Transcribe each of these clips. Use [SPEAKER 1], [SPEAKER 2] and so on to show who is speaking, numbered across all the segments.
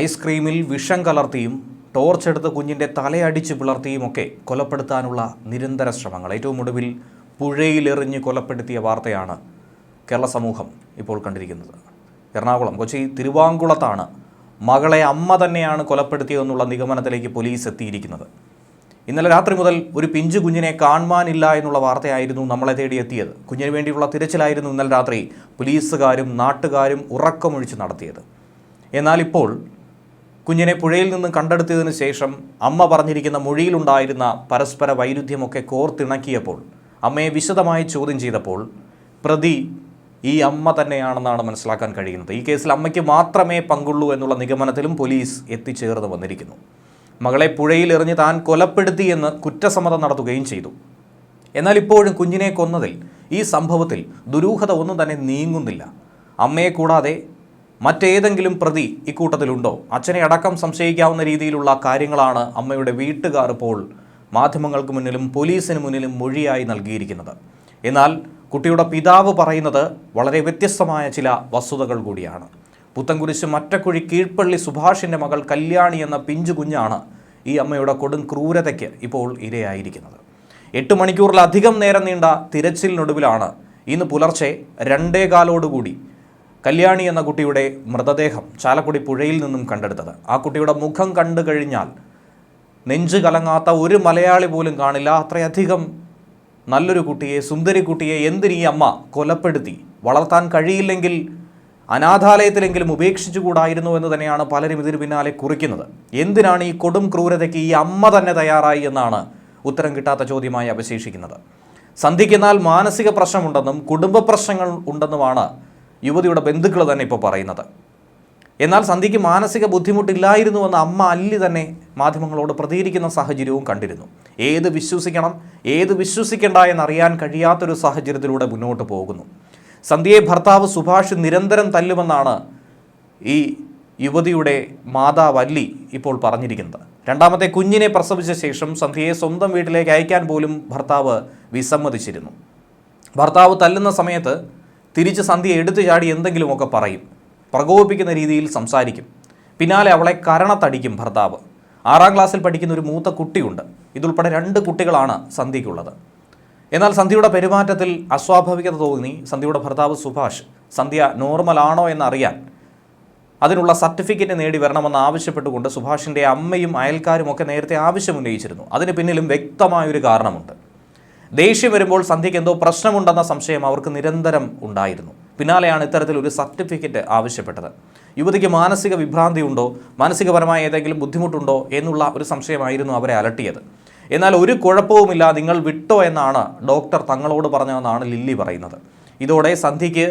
[SPEAKER 1] ഐസ്ക്രീമിൽ വിഷം കലർത്തിയും ടോർച്ചെടുത്ത് കുഞ്ഞിൻ്റെ തലയടിച്ച് പിളർത്തിയുമൊക്കെ കൊലപ്പെടുത്താനുള്ള നിരന്തര ശ്രമങ്ങൾ. ഏറ്റവും ഒടുവിൽ പുഴയിലെറിഞ്ഞ് കൊലപ്പെടുത്തിയ വാർത്തയാണ് കേരള സമൂഹം ഇപ്പോൾ കണ്ടിരിക്കുന്നത്. എറണാകുളം കൊച്ചി തിരുവാങ്കുളത്താണ് മകളെ അമ്മ തന്നെയാണ് കൊലപ്പെടുത്തിയതെന്നുള്ള നിഗമനത്തിലേക്ക് പോലീസ് എത്തിയിരിക്കുന്നത്. ഇന്നലെ രാത്രി മുതൽ ഒരു പിഞ്ചു കുഞ്ഞിനെ കാണുവാനില്ല എന്നുള്ള വാർത്തയായിരുന്നു നമ്മളെ തേടിയെത്തിയത്. കുഞ്ഞിന് വേണ്ടിയുള്ള തിരച്ചിലായിരുന്നു ഇന്നലെ രാത്രി പോലീസുകാരും നാട്ടുകാരും ഉറക്കമൊഴിച്ച് നടത്തിയത്. എന്നാൽ ഇപ്പോൾ കുഞ്ഞിനെ പുഴയിൽ നിന്നും കണ്ടെടുത്തതിന് ശേഷം അമ്മ പറഞ്ഞിരിക്കുന്ന മൊഴിയിലുണ്ടായിരുന്ന പരസ്പര വൈരുദ്ധ്യമൊക്കെ കോർത്തിണക്കിയപ്പോൾ, അമ്മയെ വിശദമായി ചോദ്യം ചെയ്തപ്പോൾ പ്രതി ഈ അമ്മ തന്നെയാണെന്നാണ് മനസ്സിലാക്കാൻ കഴിയുന്നത്. ഈ കേസിൽ അമ്മയ്ക്ക് മാത്രമേ പങ്കുള്ളൂ എന്നുള്ള നിഗമനത്തിലും പോലീസ് എത്തിച്ചേർന്ന് വന്നിരിക്കുന്നു. മകളെ പുഴയിൽ എറിഞ്ഞ് താൻ കൊലപ്പെടുത്തിയെന്ന് കുറ്റസമ്മതം നടത്തുകയും ചെയ്തു. എന്നാൽ ഇപ്പോഴും കുഞ്ഞിനെ കൊന്നതിൽ, ഈ സംഭവത്തിൽ ദുരൂഹത ഒന്നും തന്നെ നീങ്ങുന്നില്ല. അമ്മയെ കൂടാതെ മറ്റേതെങ്കിലും പ്രതി ഇക്കൂട്ടത്തിലുണ്ടോ? അച്ഛനെ അടക്കം സംശയിക്കാവുന്ന രീതിയിലുള്ള കാര്യങ്ങളാണ് അമ്മയുടെ വീട്ടുകാർ ഇപ്പോൾ മാധ്യമങ്ങൾക്ക് മുന്നിലും പോലീസിന് മുന്നിലും മൊഴിയായി നൽകിയിരിക്കുന്നത്. എന്നാൽ കുട്ടിയുടെ പിതാവ് പറയുന്നത് വളരെ വ്യത്യസ്തമായ ചില വസ്തുതകൾ കൂടിയാണ്. പുത്തൻകുരിശ് മറ്റക്കുഴി കീഴ്പള്ളി സുഭാഷിൻ്റെ മകൾ കല്യാണി എന്ന പിഞ്ചു കുഞ്ഞാണ് ഈ അമ്മയുടെ കൊടും ക്രൂരതയ്ക്ക് ഇപ്പോൾ ഇരയായിരിക്കുന്നത്. 8 മണിക്കൂറിലധികം നേരം നീണ്ട തിരച്ചിലിനൊടുവിലാണ് ഇന്ന് പുലർച്ചെ 2:15 കല്യാണി എന്ന കുട്ടിയുടെ മൃതദേഹം ചാലക്കുടി പുഴയിൽ നിന്നും കണ്ടെടുത്തത്. ആ കുട്ടിയുടെ മുഖം കണ്ടു കഴിഞ്ഞാൽ നെഞ്ച് കലങ്ങാത്ത ഒരു മലയാളി പോലും കാണില്ല. അത്രയധികം നല്ലൊരു കുട്ടിയെ, സുന്ദരി കുട്ടിയെ എന്തിനീ അമ്മ കൊലപ്പെടുത്തി? വളർത്താൻ കഴിയില്ലെങ്കിൽ അനാഥാലയത്തിലെങ്കിലും ഉപേക്ഷിച്ചുകൂടായിരുന്നു എന്ന് തന്നെയാണ് പലരും ഇതിന് പിന്നാലെ കുറിക്കുന്നത്. എന്തിനാണ് ഈ കൊടും ക്രൂരതയ്ക്ക് ഈ അമ്മ തന്നെ തയ്യാറായി എന്നാണ് ഉത്തരം കിട്ടാത്ത ചോദ്യമായി അവശേഷിക്കുന്നത്. സന്ധ്യയ്ക്ക് എന്നാൽ മാനസിക പ്രശ്നമുണ്ടെന്നും കുടുംബ പ്രശ്നങ്ങൾ ഉണ്ടെന്നുമാണ് യുവതിയുടെ ബന്ധുക്കൾ തന്നെ ഇപ്പോൾ പറയുന്നത്. എന്നാൽ സന്ധ്യയ്ക്ക് മാനസിക ബുദ്ധിമുട്ടില്ലായിരുന്നുവെന്ന് അമ്മ അല്ലി തന്നെ മാധ്യമങ്ങളോട് പ്രതികരിക്കുന്ന സാഹചര്യവും കണ്ടിരുന്നു. ഏത് വിശ്വസിക്കണം, ഏത് വിശ്വസിക്കേണ്ട എന്നറിയാൻ കഴിയാത്തൊരു സാഹചര്യത്തിലൂടെ മുന്നോട്ട് പോകുന്നു. സന്ധ്യയെ ഭർത്താവ് സുഭാഷ് നിരന്തരം തല്ലുമെന്നാണ് ഈ യുവതിയുടെ മാതാവ് അല്ലി ഇപ്പോൾ പറഞ്ഞിരിക്കുന്നത്. രണ്ടാമത്തെ കുഞ്ഞിനെ പ്രസവിച്ച ശേഷം സന്ധ്യയെ സ്വന്തം വീട്ടിലേക്ക് അയക്കാൻ പോലും ഭർത്താവ് വിസമ്മതിച്ചിരുന്നു. ഭർത്താവ് തല്ലുന്ന സമയത്ത് തിരിച്ച് സന്ധ്യ എടുത്തു ചാടി എന്തെങ്കിലുമൊക്കെ പറയും, പ്രകോപിപ്പിക്കുന്ന രീതിയിൽ സംസാരിക്കും. പിന്നാലെ അവളെ കരണത്തടിക്കും ഭർത്താവ്. 6ാം ക്ലാസ്സിൽ പഠിക്കുന്ന ഒരു മൂത്ത കുട്ടിയുണ്ട്. ഇതുൾപ്പെടെ 2 കുട്ടികളാണ് സന്ധ്യയ്ക്കുള്ളത്. എന്നാൽ സന്ധ്യയുടെ പെരുമാറ്റത്തിൽ അസ്വാഭാവികത തോന്നി സന്ധ്യയുടെ ഭർത്താവ് സുഭാഷ് സന്ധ്യ നോർമലാണോ എന്നറിയാൻ അതിനുള്ള സർട്ടിഫിക്കറ്റ് നേടി വരണമെന്ന് ആവശ്യപ്പെട്ടുകൊണ്ട് സുഭാഷിൻ്റെ അമ്മയും അയൽക്കാരും ഒക്കെ നേരത്തെ ആവശ്യമുന്നയിച്ചിരുന്നു. അതിന് പിന്നിലും വ്യക്തമായൊരു കാരണമുണ്ട്. ദേഷ്യം വരുമ്പോൾ സന്ധ്യയ്ക്ക് എന്തോ പ്രശ്നമുണ്ടെന്ന സംശയം അവർക്ക് നിരന്തരം ഉണ്ടായിരുന്നു. പിന്നാലെയാണ് ഇത്തരത്തിലൊരു സർട്ടിഫിക്കറ്റ് ആവശ്യപ്പെട്ടത്. യുവതിക്ക് മാനസിക വിഭ്രാന്തി ഉണ്ടോ, മാനസികപരമായ ഏതെങ്കിലും ബുദ്ധിമുട്ടുണ്ടോ എന്നുള്ള ഒരു സംശയമായിരുന്നു അവരെ അലട്ടിയത്. എന്നാൽ ഒരു കുഴപ്പവുമില്ല, നിങ്ങൾ വിട്ടോ എന്നാണ് ഡോക്ടർ തങ്ങളോട് പറഞ്ഞതെന്നാണ് ലില്ലി പറയുന്നത്. ഇതോടെ സന്ധ്യയ്ക്ക്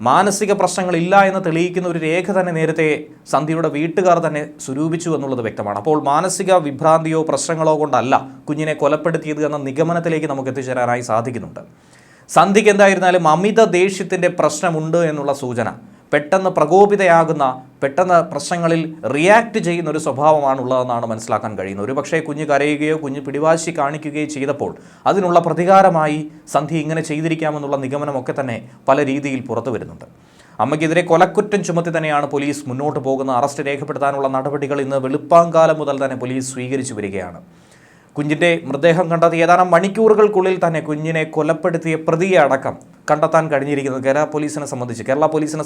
[SPEAKER 1] മാനസിക പ്രശ്നങ്ങളില്ല എന്ന് തെളിയിക്കുന്ന ഒരു രേഖ തന്നെ നേരത്തെ സന്ധ്യയുടെ വീട്ടുകാർ തന്നെ സ്വരൂപിച്ചു എന്നുള്ളത് വ്യക്തമാണ്. അപ്പോൾ മാനസിക വിഭ്രാന്തിയോ പ്രശ്നങ്ങളോ കൊണ്ടല്ല കുഞ്ഞിനെ കൊലപ്പെടുത്തിയത് എന്ന നിഗമനത്തിലേക്ക് നമുക്ക് എത്തിച്ചേരാനായി സാധിക്കുന്നുണ്ട്. സന്ധ്യയ്ക്ക് എന്തായിരുന്നാലും അമിത ദേഷ്യത്തിൻ്റെ പ്രശ്നമുണ്ട് എന്നുള്ള സൂചന, പെട്ടെന്ന് പ്രകോപിതയാകുന്ന, പെട്ടെന്ന് പ്രശ്നങ്ങളിൽ റിയാക്ട് ചെയ്യുന്ന ഒരു സ്വഭാവമാണുള്ളതെന്നാണ് മനസ്സിലാക്കാൻ കഴിയുന്നത്. ഒരു പക്ഷേ കുഞ്ഞ് കരയുകയോ കുഞ്ഞ് പിടിവാശി കാണിക്കുകയോ ചെയ്തപ്പോൾ അതിനുള്ള പ്രതികാരമായി സന്ധ്യ ഇങ്ങനെ ചെയ്തിരിക്കാമെന്നുള്ള നിഗമനമൊക്കെ തന്നെ പല രീതിയിൽ പുറത്തു വരുന്നുണ്ട്. അമ്മയ്ക്കെതിരെ കൊലക്കുറ്റം ചുമത്തി തന്നെയാണ് പോലീസ് മുന്നോട്ട് പോകുന്ന. അറസ്റ്റ് രേഖപ്പെടുത്താനുള്ള നടപടികൾ ഇന്ന് വെളുപ്പാങ്കാലം മുതൽ തന്നെ പോലീസ് സ്വീകരിച്ചു വരികയാണ്. കുഞ്ഞിൻ്റെ മൃതദേഹം കണ്ടെത്തി ഏതാനും മണിക്കൂറുകൾക്കുള്ളിൽ തന്നെ കുഞ്ഞിനെ കൊലപ്പെടുത്തിയ പ്രതിയെ അടക്കം കണ്ടെത്താൻ കഴിഞ്ഞിരിക്കുന്നത് കേരള പോലീസിനെ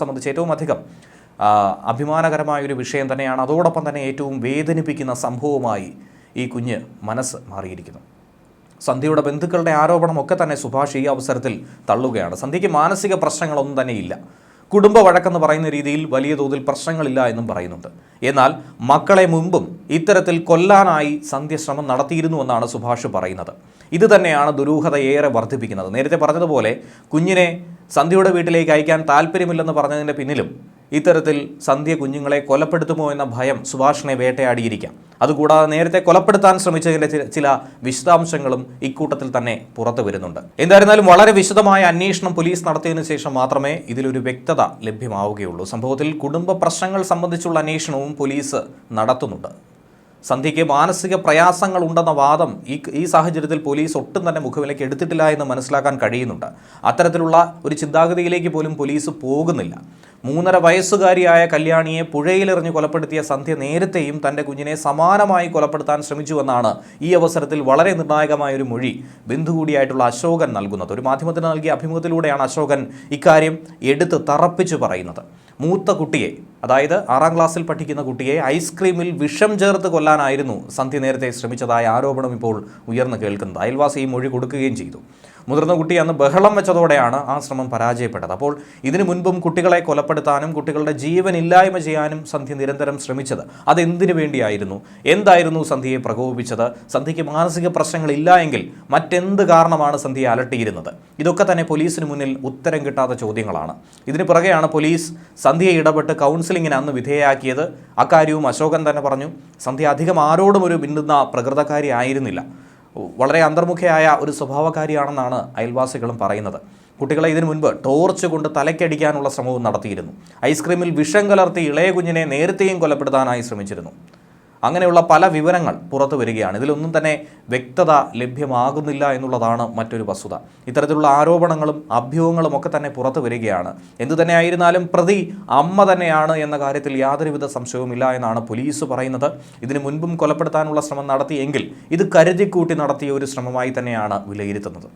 [SPEAKER 1] സംബന്ധിച്ച് ഏറ്റവും അധികം അഭിമാനകരമായൊരു വിഷയം തന്നെയാണ്. അതോടൊപ്പം തന്നെ ഏറ്റവും വേദനിപ്പിക്കുന്ന സംഭവമായി ഈ കുഞ്ഞ് മനസ്സ് മാറിയിരിക്കുന്നു. സന്ധ്യയുടെ ബന്ധുക്കളുടെ ആരോപണമൊക്കെ തന്നെ സുഭാഷ് ഈ അവസരത്തിൽ തള്ളുകയാണ്. സന്ധ്യയ്ക്ക് മാനസിക പ്രശ്നങ്ങളൊന്നും തന്നെ ഇല്ല, കുടുംബ വഴക്കെന്ന് പറയുന്ന രീതിയിൽ വലിയ തോതിൽ പ്രശ്നങ്ങളില്ല എന്നും പറയുന്നുണ്ട്. എന്നാൽ മക്കളെ മുമ്പും ഇത്തരത്തിൽ കൊല്ലാനായി സന്ധ്യ ശ്രമം നടത്തിയിരുന്നുവെന്നാണ് സുഭാഷ് പറയുന്നത്. ഇത് തന്നെയാണ് ദുരൂഹത ഏറെ വർദ്ധിപ്പിക്കുന്നത്. നേരത്തെ പറഞ്ഞതുപോലെ കുഞ്ഞിനെ സന്ധ്യയുടെ വീട്ടിലേക്ക് അയക്കാൻ താല്പര്യമില്ലെന്ന് പറഞ്ഞതിൻ്റെ പിന്നിലും ഇത്തരത്തിൽ സന്ധ്യ കുഞ്ഞുങ്ങളെ കൊലപ്പെടുത്തുമോ എന്ന ഭയം സുഭാഷിനെ വേട്ടയാടിയിരിക്കാം. അതുകൂടാതെ നേരത്തെ കൊലപ്പെടുത്താൻ ശ്രമിച്ചതിൻ്റെ ചില വിശദാംശങ്ങളും ഇക്കൂട്ടത്തിൽ തന്നെ പുറത്തു വരുന്നുണ്ട്. എന്തായിരുന്നാലും വളരെ വിശദമായ അന്വേഷണം പോലീസ് നടത്തിയതിനു ശേഷം മാത്രമേ ഇതിലൊരു വ്യക്തത ലഭ്യമാവുകയുള്ളൂ. സംഭവത്തിൽ കുടുംബ പ്രശ്നങ്ങൾ സംബന്ധിച്ചുള്ള അന്വേഷണവും പോലീസ് നടത്തുന്നുണ്ട്. സന്ധ്യയ്ക്ക് മാനസിക പ്രയാസങ്ങൾ ഉണ്ടെന്ന വാദം ഈ സാഹചര്യത്തിൽ പോലീസ് ഒട്ടും തന്നെ മുഖവിലേക്ക് എടുത്തിട്ടില്ല എന്ന് മനസ്സിലാക്കാൻ കഴിയുന്നുണ്ട്. അത്തരത്തിലുള്ള ഒരു ചിന്താഗതിയിലേക്ക് പോലും പോലീസ് പോകുന്നില്ല. 3.5 വയസ്സുകാരിയായ കല്യാണിയെ പുഴയിലെറിഞ്ഞ് കൊലപ്പെടുത്തിയ സന്ധ്യ നേരത്തെയും തൻ്റെ കുഞ്ഞിനെ സമാനമായി കൊലപ്പെടുത്താൻ ശ്രമിച്ചുവെന്നാണ് ഈ അവസരത്തിൽ വളരെ നിർണായകമായ ഒരു മൊഴി ബന്ധു കൂടിയായിട്ടുള്ള അശോകൻ നൽകുന്നത്. ഒരു മാധ്യമത്തിന് നൽകിയ അഭിമുഖത്തിലൂടെയാണ് അശോകൻ ഇക്കാര്യം എടുത്ത് തറപ്പിച്ചു പറയുന്നത്. മൂത്ത കുട്ടിയെ, അതായത് 6ാം ക്ലാസ്സിൽ പഠിക്കുന്ന കുട്ടിയെ ഐസ്ക്രീമിൽ വിഷം ചേർത്ത് കൊല്ലാനായിരുന്നു സന്ധ്യ നേരത്തെ ശ്രമിച്ചതായ ആരോപണം ഇപ്പോൾ ഉയർന്നു കേൾക്കുന്നത്. അയൽവാസി ഈ മൊഴി കൊടുക്കുകയും ചെയ്തു. മുതിർന്ന കുട്ടി അന്ന് ബഹളം വെച്ചതോടെയാണ് ആ ശ്രമം പരാജയപ്പെട്ടത്. അപ്പോൾ ഇതിനു മുൻപും കുട്ടികളെ കൊലപ്പെടുത്താനും കുട്ടികളുടെ ജീവൻ ഇല്ലായ്മ ചെയ്യാനും സന്ധ്യ നിരന്തരം ശ്രമിച്ചത് അതെന്തിനു വേണ്ടിയായിരുന്നു? എന്തായിരുന്നു സന്ധ്യയെ പ്രകോപിപ്പിച്ചത്? സന്ധ്യയ്ക്ക് മാനസിക പ്രശ്നങ്ങളില്ല എങ്കിൽ മറ്റെന്ത് കാരണമാണ് സന്ധ്യയെ അലട്ടിയിരുന്നത്? ഇതൊക്കെ തന്നെ പോലീസിന് മുന്നിൽ ഉത്തരം കിട്ടാത്ത ചോദ്യങ്ങളാണ്. ഇതിന് പുറകെയാണ് പോലീസ് സന്ധ്യയെ ഇടപെട്ട് കൗൺസിലിങ്ങിന് അന്ന് വിധേയയാക്കിയത്. അക്കാര്യവും അശോകൻ തന്നെ പറഞ്ഞു. സന്ധ്യ അധികം ആരോടും ഒരു മിണ്ടുന്ന പ്രകൃതക്കാരി ആയിരുന്നില്ല. വളരെ അന്തർമുഖയായ ഒരു സ്വഭാവക്കാരിയാണെന്നാണ് അയൽവാസികളും പറയുന്നത്. കുട്ടികളെ ഇതിനു മുൻപ് ടോർച്ച് കൊണ്ട് തലയ്ക്കടിക്കാനുള്ള ശ്രമവും നടത്തിയിരുന്നു. ഐസ്ക്രീമിൽ വിഷം കലർത്തി ഇളയ കുഞ്ഞിനെ നേരത്തെയും കൊലപ്പെടുത്താനായി ശ്രമിച്ചിരുന്നു. അങ്ങനെയുള്ള പല വിവരങ്ങൾ പുറത്തു വരികയാണ്. ഇതിലൊന്നും തന്നെ വ്യക്തത ലഭ്യമാകുന്നില്ല എന്നുള്ളതാണ് മറ്റൊരു വസ്തുത. ഇത്തരത്തിലുള്ള ആരോപണങ്ങളും അഭ്യൂഹങ്ങളും ഒക്കെ തന്നെ പുറത്തു വരികയാണ്. എന്തുതന്നെ ആയിരുന്നാലും പ്രതി അമ്മ തന്നെയാണ് എന്ന കാര്യത്തിൽ യാതൊരുവിധ സംശയവുമില്ല എന്നാണ് പോലീസ് പറയുന്നത്. ഇതിനു മുൻപും കൊലപ്പെടുത്താനുള്ള ശ്രമം നടത്തിയെങ്കിൽ ഇത് കരുതിക്കൂട്ടി നടത്തിയ ഒരു ശ്രമമായി തന്നെയാണ് വിലയിരുത്തുന്നത്.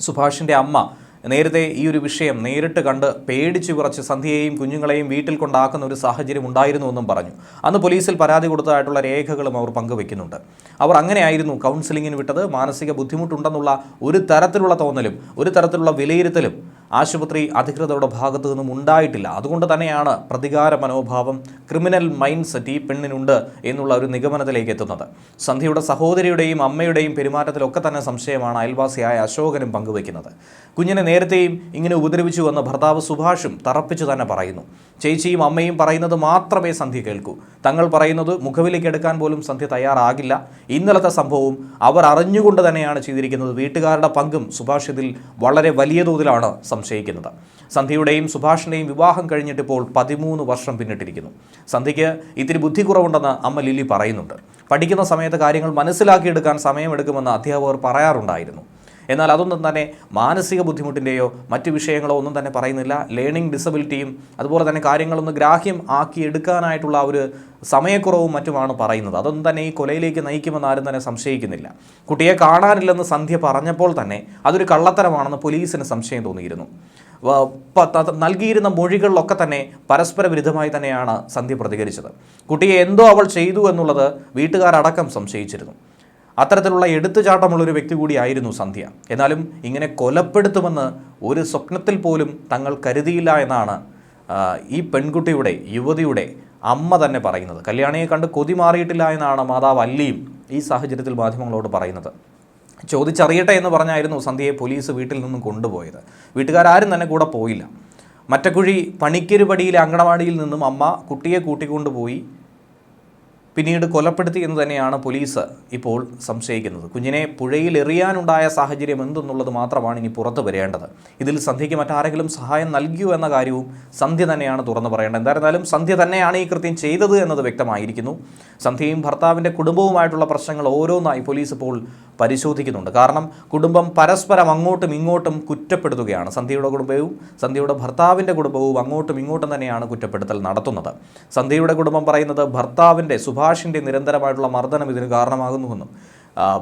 [SPEAKER 1] സുഭാഷിൻ്റെ അമ്മ നേരത്തെ ഈ ഒരു വിഷയം നേരിട്ട് കണ്ട് പേടിച്ചു വിറച്ച് സന്ധ്യയെയും കുഞ്ഞുങ്ങളെയും വീട്ടിൽ കൊണ്ടാക്കുന്ന ഒരു സാഹചര്യം ഉണ്ടായിരുന്നുവെന്നും പറഞ്ഞു. അന്ന് പോലീസിൽ പരാതി കൊടുത്തതായിട്ടുള്ള രേഖകളും അവർ പങ്കുവെക്കുന്നുണ്ട്. അവർ അങ്ങനെയായിരുന്നു കൗൺസിലിങ്ങിന് വിട്ടത്. മാനസിക ബുദ്ധിമുട്ടുണ്ടെന്നുള്ള ഒരു തരത്തിലുള്ള തോന്നലും ഒരു തരത്തിലുള്ള വിലയിരുത്തലും ആശുപത്രി അധികൃതരുടെ ഭാഗത്തു നിന്നും ഉണ്ടായിട്ടില്ല. അതുകൊണ്ട് തന്നെയാണ് പ്രതികാര മനോഭാവം, ക്രിമിനൽ മൈൻഡ് സെറ്റ് ഈ പെണ്ണിനുണ്ട് എന്നുള്ള ഒരു നിഗമനത്തിലേക്ക് എത്തുന്നത്. സന്ധ്യയുടെ സഹോദരിയുടെയും അമ്മയുടെയും പെരുമാറ്റത്തിലൊക്കെ തന്നെ സംശയമാണ് അയൽവാസിയായ അശോകനും പങ്കുവയ്ക്കുന്നത്. കുഞ്ഞിനെ നേരത്തെയും ഇങ്ങനെ ഉപദ്രവിച്ചുവെന്ന് ഭർത്താവ് സുഭാഷും തറപ്പിച്ചു തന്നെ പറയുന്നു. ചേച്ചിയും അമ്മയും പറയുന്നത് മാത്രമേ സന്ധ്യ കേൾക്കൂ. തങ്ങൾ പറയുന്നത് മുഖവിലേക്ക് എടുക്കാൻ പോലും സന്ധ്യ തയ്യാറാകില്ല. ഇന്നലത്തെ സംഭവവും അവർ അറിഞ്ഞുകൊണ്ട് തന്നെയാണ് ചെയ്തിരിക്കുന്നത്. വീട്ടുകാരുടെ പങ്കും സുഭാഷ് ഇതിൽ വളരെ വലിയ തോതിലാണ് സംശയിക്കുന്നത്. സന്ധ്യയുടെയും സുഭാഷിൻ്റെയും വിവാഹം കഴിഞ്ഞിട്ടിപ്പോൾ 13 വർഷം പിന്നിട്ടിരിക്കുന്നു. സന്ധ്യയ്ക്ക് ഇത്തിരി ബുദ്ധി കുറവുണ്ടെന്ന് അമ്മ ലില്ലി പറയുന്നുണ്ട്. പഠിക്കുന്ന സമയത്ത് കാര്യങ്ങൾ മനസ്സിലാക്കിയെടുക്കാൻ സമയമെടുക്കുമെന്ന് അധ്യാപകർ പറയാറുണ്ടായിരുന്നു. എന്നാൽ അതൊന്നും തന്നെ മാനസിക ബുദ്ധിമുട്ടിൻ്റെയോ മറ്റു വിഷയങ്ങളോ ഒന്നും തന്നെ പറയുന്നില്ല. ലേണിംഗ് ഡിസബിലിറ്റിയും അതുപോലെ തന്നെ കാര്യങ്ങളൊന്ന് ഗ്രാഹ്യം ആക്കിയെടുക്കാനായിട്ടുള്ള ഒരു സമയക്കുറവും മറ്റുമാണ് പറയുന്നത്. അതൊന്നും തന്നെ ഈ കൊലയിലേക്ക് നയിക്കുമെന്ന് ആരും തന്നെ സംശയിക്കുന്നില്ല. കുട്ടിയെ കാണാനില്ലെന്ന് സന്ധ്യ പറഞ്ഞപ്പോൾ തന്നെ അതൊരു കള്ളത്തരമാണെന്ന് പോലീസിന് സംശയം തോന്നിയിരുന്നു. നൽകിയിരുന്ന മൊഴികളിലൊക്കെ തന്നെ പരസ്പര വിരുദ്ധമായി തന്നെയാണ് സന്ധ്യ പ്രതികരിച്ചത്. കുട്ടിയെ എന്തോ അവൾ ചെയ്തു എന്നുള്ളത് വീട്ടുകാരടക്കം സംശയിച്ചിരുന്നു. അത്തരത്തിലുള്ള എടുത്തുചാട്ടമുള്ളൊരു വ്യക്തി കൂടിയായിരുന്നു സന്ധ്യ. എന്നാലും ഇങ്ങനെ കൊലപ്പെടുത്തുമെന്ന് ഒരു സ്വപ്നത്തിൽ പോലും തങ്ങൾ കരുതിയില്ല എന്നാണ് ഈ പെൺകുട്ടിയുടെ യുവതിയുടെ അമ്മ തന്നെ പറയുന്നത്. കല്യാണിയെ കണ്ട് കൊതി മാറിയിട്ടില്ല എന്നാണ് മാതാവ് അല്ലിയും ഈ സാഹചര്യത്തിൽ മാധ്യമങ്ങളോട് പറയുന്നത്. ചോദിച്ചറിയട്ടെ എന്ന് പറഞ്ഞായിരുന്നു സന്ധ്യയെ പോലീസ് വീട്ടിൽ നിന്നും കൊണ്ടുപോയത്. വീട്ടുകാരും തന്നെ കൂടെ പോയില്ല. മറ്റക്കുഴി പണിക്കരുപടിയിലെ അങ്കണവാടിയിൽ നിന്നും അമ്മ കുട്ടിയെ കൂട്ടിക്കൊണ്ടുപോയി പിന്നീട് കൊലപ്പെടുത്തി എന്ന് തന്നെയാണ് പോലീസ് ഇപ്പോൾ സംശയിക്കുന്നത്. കുഞ്ഞിനെ പുഴയിൽ എറിയാനുണ്ടായ സാഹചര്യം എന്തെന്നുള്ളത് മാത്രമാണ് ഇനി പുറത്തു വരേണ്ടത്. ഇതിൽ സന്ധ്യയ്ക്ക് മറ്റാരെങ്കിലും സഹായം നൽകിയോ എന്ന കാര്യവും സന്ധ്യ തന്നെയാണ് തുറന്നു പറയേണ്ടത്. എന്തായിരുന്നാലും സന്ധ്യ തന്നെയാണ് ഈ കൃത്യം ചെയ്തത് എന്നത് വ്യക്തമായിരിക്കുന്നു. സന്ധ്യയും ഭർത്താവിൻ്റെ കുടുംബവുമായിട്ടുള്ള പ്രശ്നങ്ങൾ ഓരോന്നായി പോലീസ് ഇപ്പോൾ പരിശോധിക്കുന്നുണ്ട്. കാരണം കുടുംബം പരസ്പരം അങ്ങോട്ടും ഇങ്ങോട്ടും കുറ്റപ്പെടുത്തുകയാണ്. സന്ധ്യയുടെ കുടുംബവും സന്ധ്യയുടെ ഭർത്താവിൻ്റെ കുടുംബവും അങ്ങോട്ടും ഇങ്ങോട്ടും തന്നെയാണ് കുറ്റപ്പെടുത്തൽ നടത്തുന്നത്. സന്ധ്യയുടെ കുടുംബം പറയുന്നത് ഭർത്താവിൻ്റെ സുഭാഷിൻ്റെ നിരന്തരമായിട്ടുള്ള മർദ്ദനം ഇതിന് കാരണമാകുന്നുവെന്നും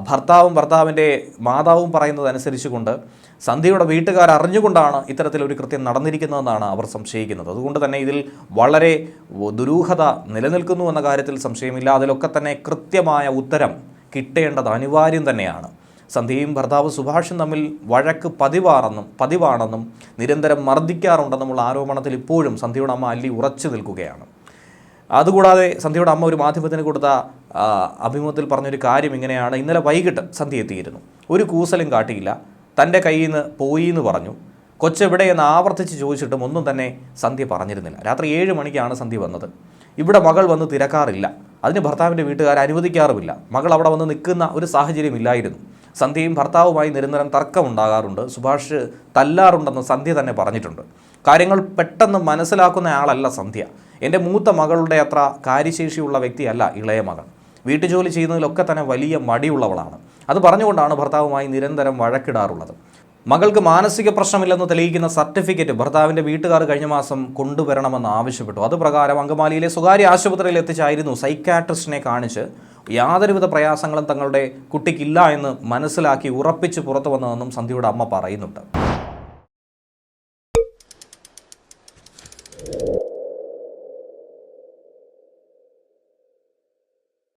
[SPEAKER 1] ഭർത്താവിൻ്റെ മാതാവും പറയുന്നതനുസരിച്ചുകൊണ്ട് സന്ധ്യയുടെ വീട്ടുകാർ അറിഞ്ഞുകൊണ്ടാണ് ഇത്തരത്തിലൊരു കൃത്യം നടന്നിരിക്കുന്നതെന്നാണ് അവർ സംശയിക്കുന്നത്. അതുകൊണ്ട് തന്നെ ഇതിൽ വളരെ ദുരൂഹത നിലനിൽക്കുന്നു എന്ന കാര്യത്തിൽ സംശയമില്ല. അതിലൊക്കെ തന്നെ കൃത്യമായ ഉത്തരം കിട്ടേണ്ടത് അനിവാര്യം തന്നെയാണ്. സന്ധ്യയും ഭർത്താവ് സുഭാഷും തമ്മിൽ വഴക്ക് പതിവാണെന്നും നിരന്തരം മർദ്ദിക്കാറുണ്ടെന്നുമുള്ള ആരോപണത്തിൽ ഇപ്പോഴും സന്ധ്യയുടെ അമ്മ അല്ലി ഉറച്ചു നിൽക്കുകയാണ്. അതുകൂടാതെ സന്ധ്യയുടെ അമ്മ ഒരു മാധ്യമത്തിന് കൊടുത്ത അഭിമുഖത്തിൽ പറഞ്ഞൊരു കാര്യം ഇങ്ങനെയാണ്. ഇന്നലെ വൈകിട്ട് സന്ധ്യ എത്തിയിരുന്നു. ഒരു കൂസലും കാട്ടിയില്ല. തൻ്റെ കയ്യിൽ നിന്ന് പോയി എന്ന് പറഞ്ഞു. കൊച്ചെവിടെയെന്ന് ആവർത്തിച്ച് ചോദിച്ചിട്ടും ഒന്നും തന്നെ സന്ധ്യ പറഞ്ഞിരുന്നില്ല. രാത്രി 7 മണിക്കാണ് സന്ധ്യ വന്നത്. ഇവിടെ മകൾ വന്ന് തിരക്കാറില്ല. അതിന് ഭർത്താവിൻ്റെ വീട്ടുകാർ അനുവദിക്കാറുമില്ല. മകൾ അവിടെ വന്ന് നിൽക്കുന്ന ഒരു സാഹചര്യം ഇല്ലായിരുന്നു. സന്ധ്യയും ഭർത്താവുമായി നിരന്തരം തർക്കമുണ്ടാകാറുണ്ട്. സുഭാഷ് തല്ലാറുണ്ടെന്ന് സന്ധ്യ തന്നെ പറഞ്ഞിട്ടുണ്ട്. കാര്യങ്ങൾ പെട്ടെന്ന് മനസ്സിലാക്കുന്ന ആളല്ല സന്ധ്യ. എൻ്റെ മൂത്ത മകളുടെ അത്ര കാര്യശേഷിയുള്ള വ്യക്തിയല്ല ഇളയ മകൾ. വീട്ടുജോലി ചെയ്യുന്നതിലൊക്കെ തന്നെ വലിയ മടിയുള്ളവളാണ്. അത് പറഞ്ഞുകൊണ്ടാണ് ഭർത്താവുമായി നിരന്തരം വഴക്കിടാറുള്ളത്. മകൾക്ക് മാനസിക പ്രശ്നമില്ലെന്ന് തെളിയിക്കുന്ന സർട്ടിഫിക്കറ്റ് ഭർത്താവിൻ്റെ വീട്ടുകാർ കഴിഞ്ഞ മാസം കൊണ്ടുവരണമെന്ന് ആവശ്യപ്പെട്ടു. അത് പ്രകാരം അങ്കമാലിയിലെ സ്വകാര്യ ആശുപത്രിയിൽ എത്തിച്ചായിരുന്നു സൈക്കാട്രിസ്റ്റിനെ കാണിച്ച് യാതൊരുവിധ പ്രയാസങ്ങളും തങ്ങളുടെ കുട്ടിക്കില്ല എന്ന് മനസ്സിലാക്കി ഉറപ്പിച്ച് പുറത്തു വന്നതെന്നും സന്ധ്യയുടെ അമ്മ പറയുന്നുണ്ട്.